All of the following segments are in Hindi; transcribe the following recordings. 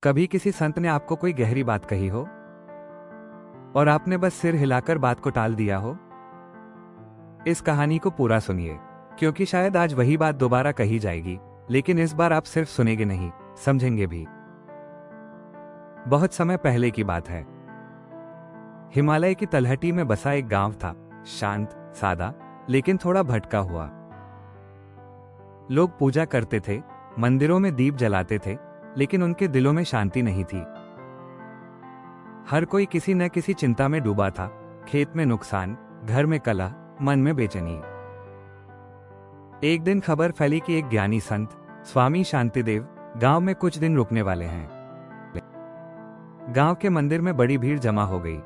कभी किसी संत ने आपको कोई गहरी बात कही हो और आपने बस सिर हिलाकर बात को टाल दिया हो? इस कहानी को पूरा सुनिए, क्योंकि शायद आज वही बात दोबारा कही जाएगी, लेकिन इस बार आप सिर्फ सुनेंगे नहीं, समझेंगे भी। बहुत समय पहले की बात है। हिमालय की तलहटी में बसा एक गांव था, शांत, सादा, लेकिन थोड़ा भटका हुआ। लोग पूजा करते थे, मंदिरों में दीप जलाते थे, लेकिन उनके दिलों में शांति नहीं थी। हर कोई किसी न किसी चिंता में डूबा था। खेत में नुकसान, घर में कलह, मन में बेचैनी। एक दिन खबर फैली कि एक ज्ञानी संत, स्वामी शांतिदेव, गांव में कुछ दिन रुकने वाले हैं। गांव के मंदिर में बड़ी भीड़ जमा हो गई।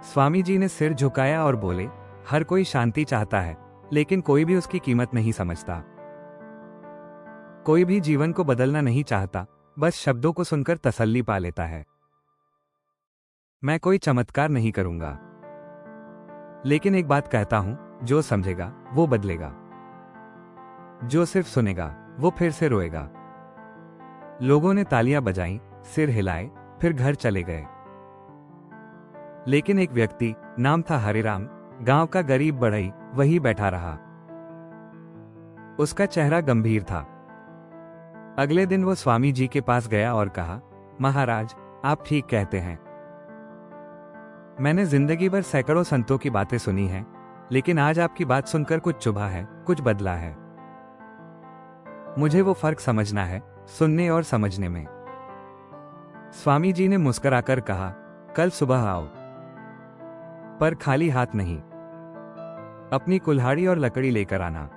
स्वामी जी ने सिर झुकाया और बोले, हर कोई शांति चाहता है, लेकिन कोई भी उसकी कीमत नहीं समझता। कोई भी जीवन को बदलना नहीं चाहता, बस शब्दों को सुनकर तसल्ली पा लेता है। मैं कोई चमत्कार नहीं करूंगा, लेकिन एक बात कहता हूं, जो समझेगा वो बदलेगा, जो सिर्फ सुनेगा वो फिर से रोएगा। लोगों ने तालियां बजाईं, सिर हिलाए, फिर घर चले गए। लेकिन एक व्यक्ति, नाम था हरिराम, गांव का गरीब बढ़ई, वही बैठा रहा। उसका चेहरा गंभीर था। अगले दिन वो स्वामी जी के पास गया और कहा, महाराज, आप ठीक कहते हैं। मैंने जिंदगी भर सैकड़ों संतों की बातें सुनी हैं, लेकिन आज आपकी बात सुनकर कुछ चुभा है, कुछ बदला है। मुझे वो फर्क समझना है, सुनने और समझने में। स्वामी जी ने मुस्कुराकर कहा, कल सुबह आओ, पर खाली हाथ नहीं। अपनी कुल्हाड़ी और लकड़ी लेकर आना।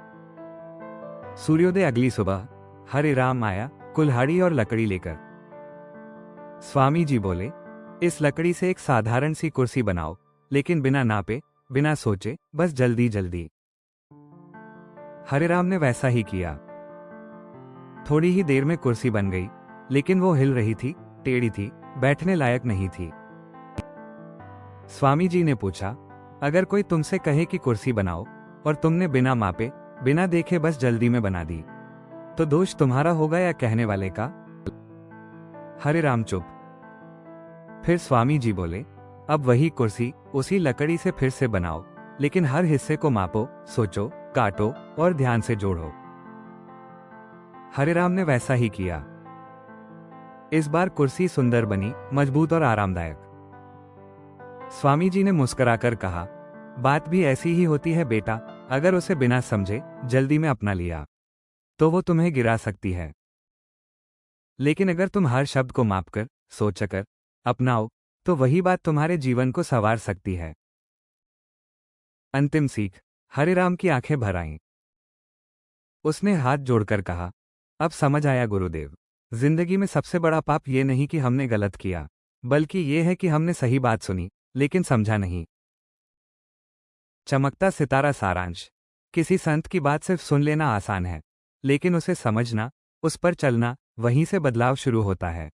सूर्योदय अगली सुबह हरिराम आया, कुल्हाड़ी और लकड़ी लेकर। स्वामी जी बोले, इस लकड़ी से एक साधारण सी कुर्सी बनाओ, लेकिन बिना नापे, बिना सोचे, बस जल्दी जल्दी। हरिराम ने वैसा ही किया। थोड़ी ही देर में कुर्सी बन गई, लेकिन वो हिल रही थी, टेढ़ी थी, बैठने लायक नहीं थी। स्वामी जी ने पूछा, अगर कोई तुमसे कहे कि कुर्सी बनाओ और तुमने बिना मापे, बिना देखे बस जल्दी में बना दी, तो दोष तुम्हारा होगा या कहने वाले का? हरिराम चुप। फिर स्वामी जी बोले, अब वही कुर्सी उसी लकड़ी से फिर से बनाओ, लेकिन हर हिस्से को मापो, सोचो, काटो और ध्यान से जोड़ो। हरिराम ने वैसा ही किया। इस बार कुर्सी सुंदर बनी, मजबूत और आरामदायक। स्वामी जी ने मुस्कुराकर कहा, बात भी ऐसी ही होती है बेटा, अगर उसे बिना समझे, जल्दी में अपना लिया, तो वो तुम्हें गिरा सकती है। लेकिन अगर तुम हर शब्द को मापकर, सोचकर अपनाओ, तो वही बात तुम्हारे जीवन को संवार सकती है। अंतिम सीख। हरिराम की आंखें भर आईं। उसने हाथ जोड़कर कहा, अब समझ आया गुरुदेव, जिंदगी में सबसे बड़ा पाप ये नहीं कि हमने गलत किया, बल्कि ये है कि हमने सही बात सुनी, लेकिन समझा नहीं। चमकता सितारा सारांश। किसी संत की बात सिर्फ सुन लेना आसान है, लेकिन उसे समझना, उस पर चलना, वहीं से बदलाव शुरू होता है।